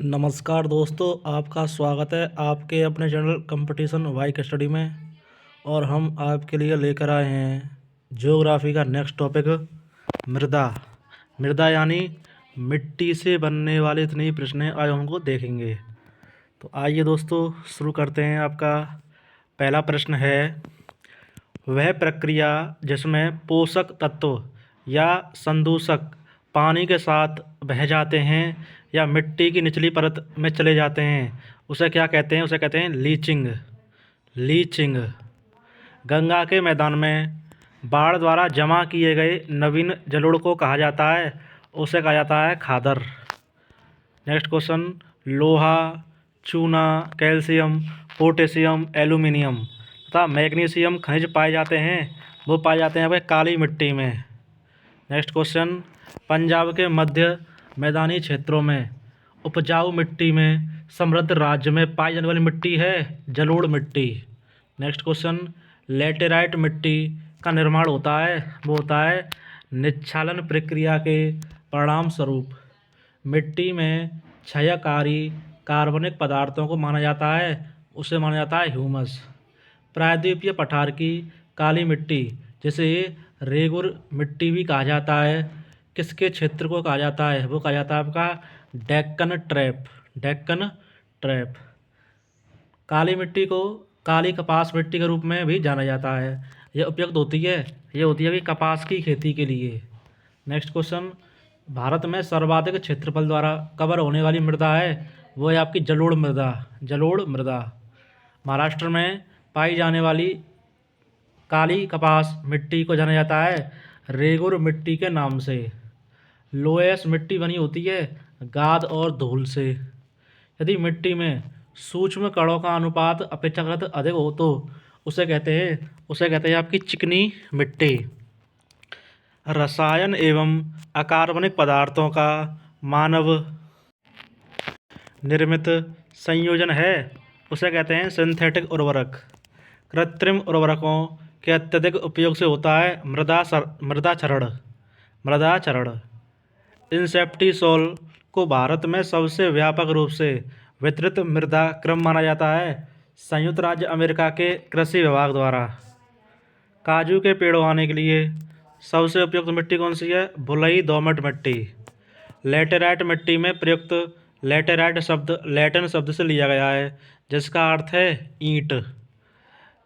नमस्कार दोस्तों, आपका स्वागत है आपके अपने चैनल कंपटीशन बाइक स्टडी में। और हम आपके लिए लेकर आए हैं ज्योग्राफी का नेक्स्ट टॉपिक मृदा। मृदा यानी मिट्टी से बनने वाले इतने ही प्रश्न आज हमको देखेंगे। तो आइए दोस्तों शुरू करते हैं। आपका पहला प्रश्न है, वह प्रक्रिया जिसमें पोषक तत्व या संदूषक पानी के साथ बह जाते हैं या मिट्टी की निचली परत में चले जाते हैं, उसे क्या कहते हैं? उसे कहते हैं लीचिंग। लीचिंग। गंगा के मैदान में बाढ़ द्वारा जमा किए गए नवीन जलोढ़ को कहा जाता है, उसे कहा जाता है खादर। नेक्स्ट क्वेश्चन, लोहा, चूना, कैल्शियम, पोटेशियम, एल्यूमिनियम तथा मैग्नीशियम खनिज पाए जाते हैं, वो पाए जाते हैं वह काली मिट्टी में। नेक्स्ट क्वेश्चन, पंजाब के मध्य मैदानी क्षेत्रों में उपजाऊ मिट्टी में समृद्ध राज्य में पाई जाने वाली मिट्टी है जलोढ़ मिट्टी। नेक्स्ट क्वेश्चन, लैटेराइट मिट्टी का निर्माण होता है, वो होता है निच्छालन प्रक्रिया के परिणाम स्वरूप। मिट्टी में क्षयकारी कार्बनिक पदार्थों को माना जाता है, उसे माना जाता है ह्यूमस। प्रायद्वीपीय पठार की काली मिट्टी, जिसे रेगुर मिट्टी भी कहा जाता है, किसके क्षेत्र को कहा जाता है? वो कहा जाता है आपका डेक्कन ट्रैप। डेक्कन ट्रैप। काली मिट्टी को काली कपास मिट्टी के रूप में भी जाना जाता है। यह उपयुक्त होती है, ये होती है भी कपास की खेती के लिए। नेक्स्ट क्वेश्चन, भारत में सर्वाधिक क्षेत्रफल द्वारा कवर होने वाली मृदा है, वो है आपकी जलोढ़ मृदा। जलोढ़ मृदा। महाराष्ट्र में पाई जाने वाली काली कपास मिट्टी को जाना जाता है रेगुर मिट्टी के नाम से। लोएस मिट्टी बनी होती है गाद और धूल से। यदि मिट्टी में सूक्ष्म कणों का अनुपात अपेक्षाकृत अधिक हो तो उसे कहते हैं आपकी चिकनी मिट्टी। रसायन एवं अकार्बनिक पदार्थों का मानव निर्मित संयोजन है, उसे कहते हैं सिंथेटिक उर्वरक। कृत्रिम उर्वरकों के अत्यधिक उपयोग से होता है मृदा क्षरण। मृदा क्षरण। इंसेप्टिसोल को भारत में सबसे व्यापक रूप से वितरित मृदा क्रम माना जाता है संयुक्त राज्य अमेरिका के कृषि विभाग द्वारा। काजू के पेड़ उगाने के लिए सबसे उपयुक्त मिट्टी कौन सी है? भुलई दोमट मिट्टी। लैटेराइट मिट्टी में प्रयुक्त लैटेराइट शब्द लैटिन शब्द से लिया गया है, जिसका अर्थ है ईंट।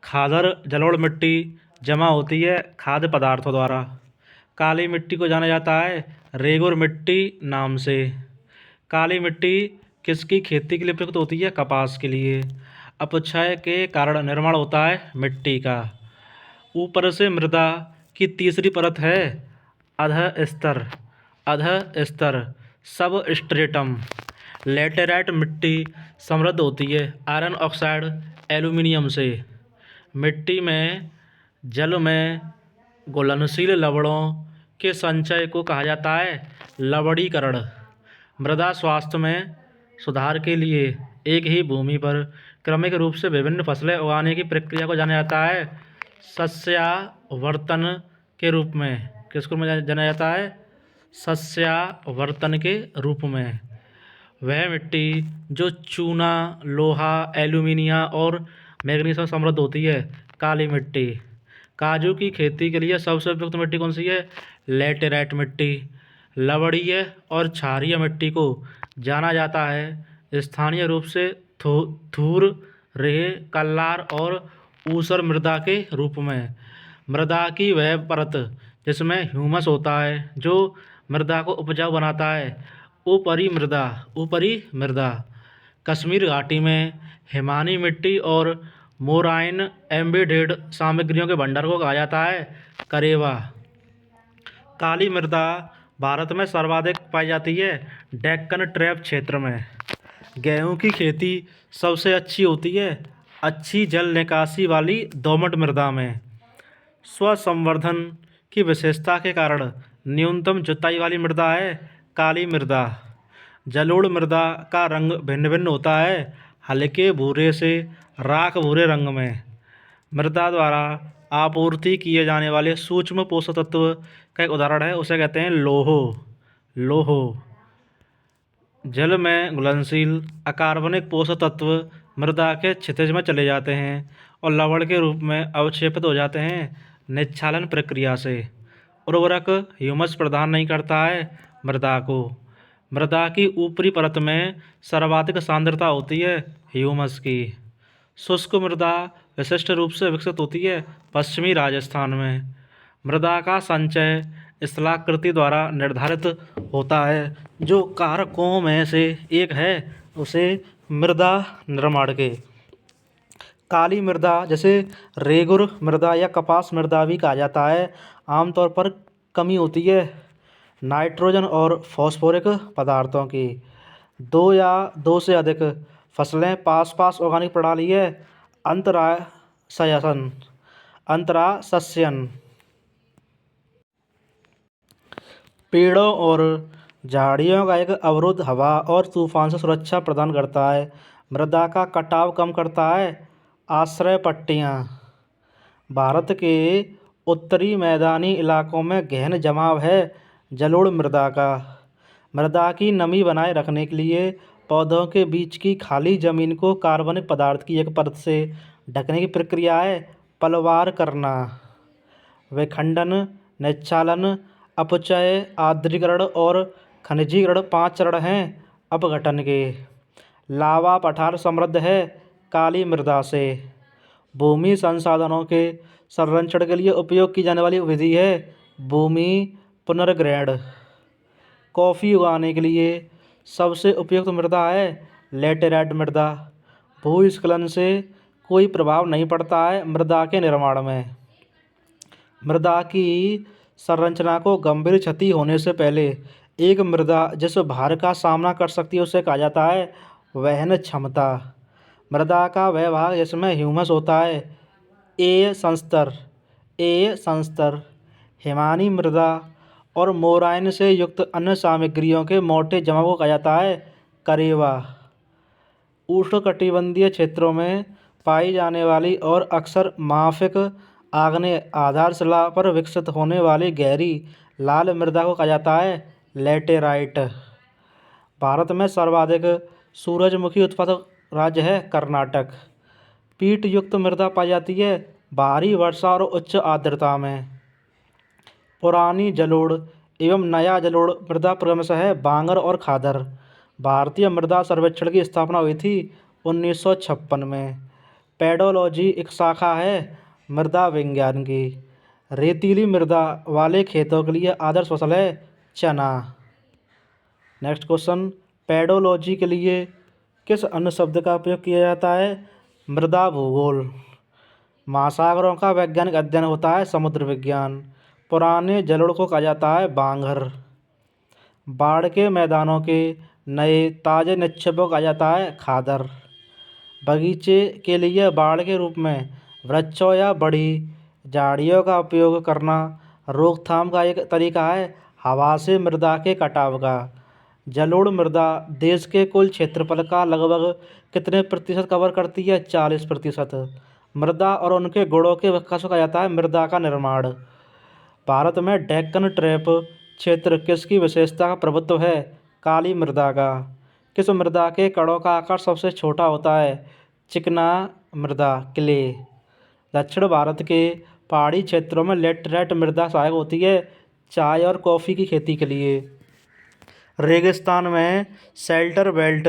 खादर जलोढ़ मिट्टी जमा होती है खाद्य पदार्थों द्वारा। काली मिट्टी को जाना जाता है रेगुर मिट्टी नाम से। काली मिट्टी किसकी खेती के लिए प्रयुक्त होती है? कपास के लिए। अपक्षय के कारण निर्माण होता है मिट्टी का। ऊपर से मृदा की तीसरी परत है अधः स्तर। अधः स्तर सब स्ट्रेटम। लैटेराइट मिट्टी समृद्ध होती है आयरन ऑक्साइड एल्यूमिनियम से। मिट्टी में जल में घुलनशील लवणों के संचय को कहा जाता है लवणीकरण। मृदा स्वास्थ्य में सुधार के लिए एक ही भूमि पर क्रमिक रूप से विभिन्न फसलें उगाने की प्रक्रिया को जाना जाता है सस्यावर्तन के रूप में। किसको जाना जाता है? सस्यावर्तन के रूप में। वह मिट्टी जो चूना, लोहा, एल्यूमिनियम और मैग्नीशियम समृद्ध होती है, काली मिट्टी। काजू की खेती के लिए सबसे उपयुक्त मिट्टी कौन सी है? लैटेराइट मिट्टी। लवणीय और क्षारीय मिट्टी को जाना जाता है स्थानीय रूप से थूर, रेह, कल्लार और ऊसर मृदा के रूप में। मृदा की वह परत जिसमें ह्यूमस होता है, जो मृदा को उपजाऊ बनाता है, ऊपरी मृदा। ऊपरी मृदा। कश्मीर घाटी में हिमानी मिट्टी और मोराइन एम्बेडेड सामग्रियों के भंडार को कहा जाता है करेवा। काली मृदा भारत में सर्वाधिक पाई जाती है डेक्कन ट्रैप क्षेत्र में। गेहूं की खेती सबसे अच्छी होती है अच्छी जल निकासी वाली दोमट मृदा में। स्वसंवर्धन की विशेषता के कारण न्यूनतम जुताई वाली मृदा है काली मृदा। जलोढ़ मृदा का रंग भिन्न भिन्न होता है हल्के भूरे से राख भूरे रंग में। मृदा द्वारा आपूर्ति किए जाने वाले सूक्ष्म पोषक तत्व का एक उदाहरण है, उसे कहते हैं लोहो। लोहो। जल में घुलनशील अकार्बनिक पोषक तत्व मृदा के क्षितिज में चले जाते हैं और लवण के रूप में अवक्षेपित हो जाते हैं निच्छालन प्रक्रिया से। उर्वरक ह्यूमस प्रदान नहीं करता है मृदा को। मृदा की ऊपरी परत में सर्वाधिक सांद्रता होती है ह्यूमस की। शुष्क मृदा विशिष्ट रूप से विकसित होती है पश्चिमी राजस्थान में। मृदा का संचय स्थलाकृति द्वारा निर्धारित होता है जो कारकों में से एक है उसे मृदा निर्माण के। काली मृदा जैसे रेगुर मृदा या कपास मृदा भी कहा जाता है आमतौर पर कमी होती है नाइट्रोजन और फॉस्फोरिक पदार्थों की। दो या दो से अधिक फसलें पास पास उगाने की प्रणाली है अंतरासयन अंतरासस्यन। पेड़ों और झाड़ियों का एक अवरोध हवा और तूफान से सुरक्षा प्रदान करता है। मृदा का कटाव कम करता है आश्रय पट्टियाँ। भारत के उत्तरी मैदानी इलाकों में गहन जमाव है जलोढ़ मृदा का। मृदा की नमी बनाए रखने के लिए पौधों के बीच की खाली जमीन को कार्बनिक पदार्थ की एक परत से ढकने की प्रक्रिया है पलवार करना। विखंडन निच्छालन अपचय आर्द्रीकरण और खनिजीकरण 5 चरण हैं अपघटन के। लावा पठार समृद्ध है काली मृदा से। भूमि संसाधनों के संरक्षण के लिए उपयोग की जाने वाली विधि है भूमि पुनर्ग्रहण। कॉफ़ी उगाने के लिए सबसे उपयुक्त मृदा है लैटेराइट मृदा। भूस्खलन से कोई प्रभाव नहीं पड़ता है मृदा के निर्माण में। मृदा की संरचना को गंभीर क्षति होने से पहले एक मृदा जिस भार का सामना कर सकती है उसे कहा जाता है वहन क्षमता। मृदा का वह भाग जिसमें ह्यूमस होता है ए संस्तर हिमानी मृदा और मोराइन से युक्त अन्य सामग्रियों के मोटे जमाव को कहा जाता है करेवा। उष्णकटिबंधीय क्षेत्रों में पाई जाने वाली और अक्सर माफिक आग्नेय आधारशिला पर विकसित होने वाली गहरी लाल मृदा को कहा जाता है लैटेराइट। भारत में सर्वाधिक सूरजमुखी उत्पादक राज्य है कर्नाटक। पीट युक्त मृदा पाई जाती है भारी वर्षा और उच्च आर्द्रता में। पुरानी जलोढ़ एवं नया जलोढ़ मृदा क्रमशः है बांगर और खादर। भारतीय मृदा सर्वेक्षण की स्थापना हुई थी 1956 में। पेडोलॉजी एक शाखा है मृदा विज्ञान की। रेतीली मृदा वाले खेतों के लिए आदर्श फसल है चना। नेक्स्ट क्वेश्चन पेडोलॉजी के लिए किस अन्य शब्द का उपयोग किया जाता है मृदा भूगोल। महासागरों का वैज्ञानिक अध्ययन होता है समुद्र विज्ञान। पुराने जलोढ़ को कहा जाता है बांगर। बाढ़ के मैदानों के नए ताजे निक्षेपों को कहा जाता है खादर। बगीचे के लिए बाड़ के रूप में वृक्षों या बड़ी झाड़ियों का उपयोग करना रोकथाम का एक तरीका है हवा से मृदा के कटाव का। जलोढ़ मृदा देश के कुल क्षेत्रफल का लगभग कितने प्रतिशत कवर करती है 40%। मृदा और उनके गुणों के विकास को कहा जाता है मृदा का निर्माण। भारत में डेक्कन ट्रैप क्षेत्र किसकी विशेषता का प्रभुत्व है काली मृदा का। किस मृदा के कणों का आकार सबसे छोटा होता है चिकना मृदा क्ले। दक्षिण भारत के पहाड़ी क्षेत्रों में लैटेराइट मृदा सहायक होती है चाय और कॉफ़ी की खेती के लिए। रेगिस्तान में शेल्टर बेल्ट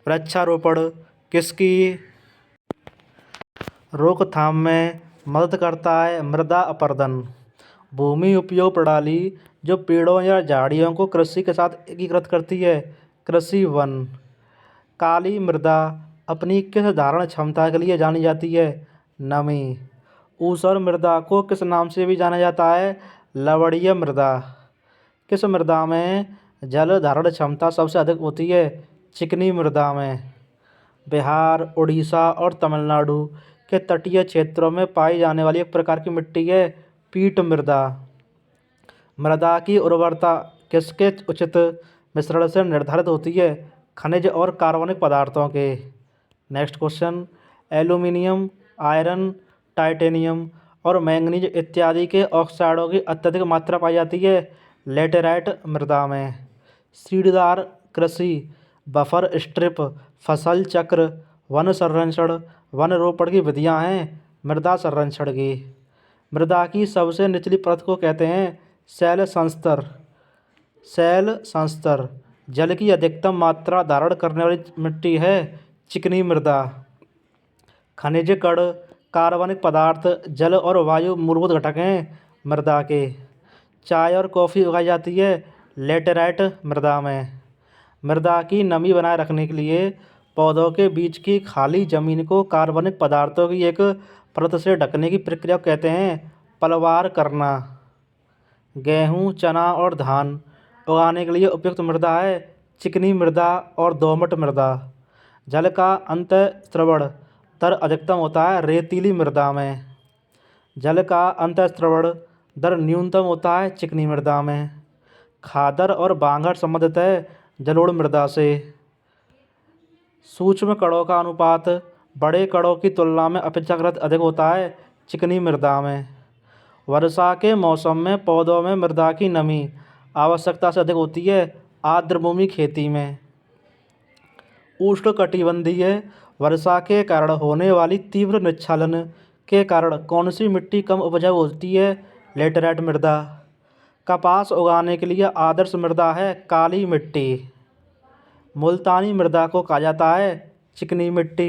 वृक्षारोपण किसकी रोकथाम में मदद करता है मृदा अपरदन। भूमि उपयोग प्रणाली जो पेड़ों या झाड़ियों को कृषि के साथ एकीकृत करती है कृषि वन। काली मृदा अपनी किस धारण क्षमता के लिए जानी जाती है नमी। ऊसर मृदा को किस नाम से भी जाना जाता है लवणीय मृदा। किस मृदा में जल धारण क्षमता सबसे अधिक होती है चिकनी मृदा में। बिहार उड़ीसा और तमिलनाडु के तटीय क्षेत्रों में पाई जाने वाली एक प्रकार की मिट्टी है पीट मृदा। मृदा की उर्वरता किसके उचित मिश्रण से निर्धारित होती है खनिज और कार्बनिक पदार्थों के। Next question aluminium iron titanium और मैंगनीज इत्यादि के ऑक्साइडों की अत्यधिक मात्रा पाई जाती है लैटेराइट मृदा में। सीढ़ीदार कृषि बफर स्ट्रिप, फसल चक्र, वन संरक्षण, वन रोपण की विधियाँ हैं मृदा संरक्षण की। मृदा की सबसे निचली परत को कहते हैं शैल संस्तर। शैल संस्तर जल की अधिकतम मात्रा धारण करने वाली मिट्टी है चिकनी मृदा। खनिज कण, कार्बनिक पदार्थ, जल और वायु मूलभूत घटक हैं मृदा के। चाय और कॉफ़ी उगाई जाती है लेटेराइट मृदा में। मृदा की नमी बनाए रखने के लिए पौधों के बीच की खाली जमीन को कार्बनिक पदार्थों की एक परत से ढकने की प्रक्रिया को कहते हैं पलवार करना। गेहूँ, चना और धान उगाने के लिए उपयुक्त मृदा है चिकनी मृदा और दोमट मृदा। जल का अंतःस्रवण दर अधिकतम होता है रेतीली मृदा में। जल का अंतःस्रवण दर न्यूनतम होता है चिकनी मृदा में। खादर और बांगर संबंधित है जलोढ़ मृदा से। सूक्ष्म कणों का अनुपात बड़े कणों की तुलना में अपेक्षाकृत अधिक होता है चिकनी मृदा में। वर्षा के मौसम में पौधों में मृदा की नमी आवश्यकता से अधिक होती है आर्द्रभूमि खेती में। उष्णकटिबंधीय वर्षा के कारण होने वाली तीव्र निस्खलन के कारण कौन सी मिट्टी कम उपजाऊ होती है लेटेराइट मृदा। कपास उगाने के लिए आदर्श मृदा है काली मिट्टी। मुल्तानी मृदा को कहा जाता है चिकनी मिट्टी।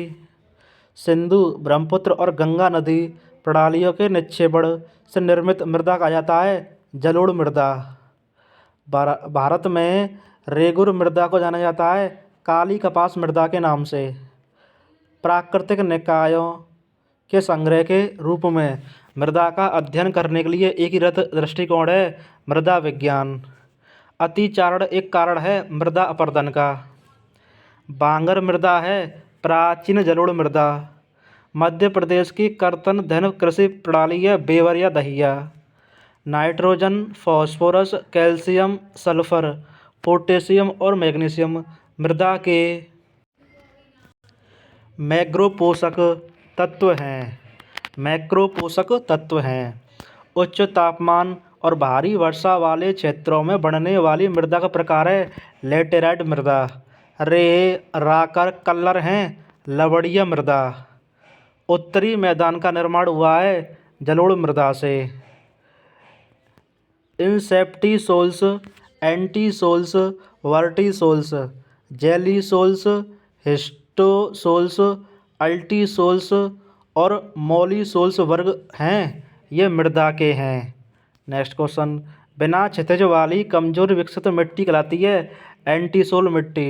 सिंधु, ब्रह्मपुत्र और गंगा नदी प्रणालियों के निक्षेपण से निर्मित मृदा कहा जाता है जलोढ़ मृदा। भारत में रेगुर मृदा को जाना जाता है काली कपास मृदा के नाम से। प्राकृतिक निकायों के संग्रह के रूप में मृदा का अध्ययन करने के लिए एकीकृत दृष्टिकोण है मृदा विज्ञान। अतिचारण एक कारण है मृदा अपरदन का। बांगर मृदा है प्राचीन जलोढ़ मृदा। मध्य प्रदेश की कर्तन धन कृषि प्रणाली है बेवर या Dahiya. Nitrogen, phosphorus, calcium, sulphur, potassium और मैग्नीशियम मृदा के मैक्रो पोषक तत्व हैं। मैक्रो पोषक तत्व हैं। उच्च तापमान और भारी वर्षा वाले क्षेत्रों में बढ़ने वाली मृदा का प्रकार है लेटेराइट मृदा। रेह, राकर, कल्लर हैं लवणीय मृदा। उत्तरी मैदान का निर्माण हुआ है जलोढ़ मृदा से। इंसेप्टिसोल्स, एंटीसोल्स, वर्टिसोल्स, जेलीसोल्स, हिस्टोसोल्स, अल्टीसोल्स और मोलीसोल्स वर्ग हैं ये मृदा के हैं। नेक्स्ट क्वेश्चन, बिना क्षितिज वाली कमजोर विकसित मिट्टी कहलाती है एंटीसोल मिट्टी।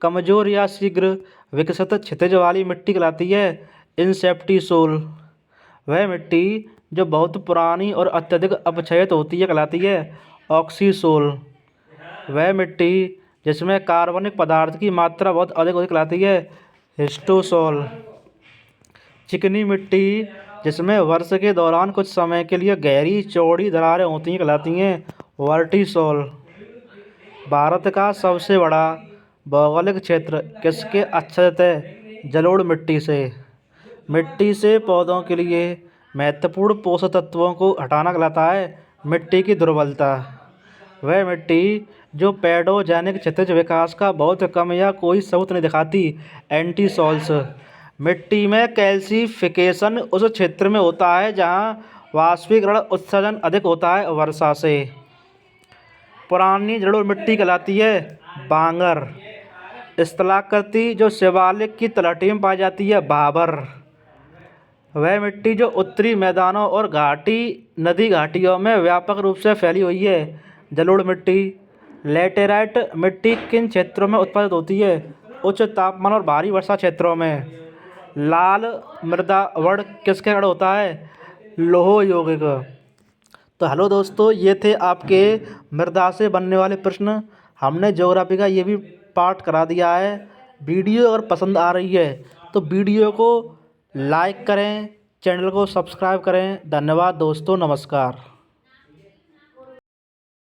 कमजोर या शीघ्र विकसित क्षितिज वाली मिट्टी कहलाती है इंसेप्टिसोल। वह मिट्टी जो बहुत पुरानी और अत्यधिक अपक्षयित होती है कहलाती है ऑक्सीसोल। वह मिट्टी जिसमें कार्बनिक पदार्थ की मात्रा बहुत अधिक होती कहलाती है हिस्टोसोल। चिकनी मिट्टी जिसमें वर्ष के दौरान कुछ समय के लिए गहरी चौड़ी दरारें होती हैं कहलाती हैं वर्टिसोल। भारत का सबसे बड़ा भौगोलिक क्षेत्र किसके आच्छादित है जलोढ़ मिट्टी से। मिट्टी से पौधों के लिए महत्वपूर्ण पोषक तत्वों को हटाना कहलाता है मिट्टी की दुर्बलता। वह मिट्टी जो पेडोजेनिक क्षितिज विकास का बहुत कम या कोई सबूत नहीं दिखाती एंटीसोल्स। मिट्टी में कैल्सिफिकेशन उस क्षेत्र में होता है जहाँ वाष्पीकरण उत्सर्जन अधिक होता है वर्षा से। पुरानी जलोढ़ मिट्टी कहलाती है बांगर। स्थलाकृति जो शिवालिक की तलहटी में पाई जाती है भाबर। वह मिट्टी जो उत्तरी मैदानों और घाटी नदी घाटियों में व्यापक रूप से फैली हुई है जलोढ़ मिट्टी। लेटेराइट मिट्टी किन क्षेत्रों में उत्पादित होती है उच्च तापमान और भारी वर्षा क्षेत्रों में। लाल मृदा वर्ण किसके कारण होता है लोह यौगिक। तो हेलो दोस्तों, ये थे आपके मृदा से बनने वाले प्रश्न। हमने ज्योग्राफी का ये भी पार्ट करा दिया है। वीडियो अगर पसंद आ रही है तो वीडियो को लाइक करें, चैनल को सब्सक्राइब करें। धन्यवाद दोस्तों, नमस्कार।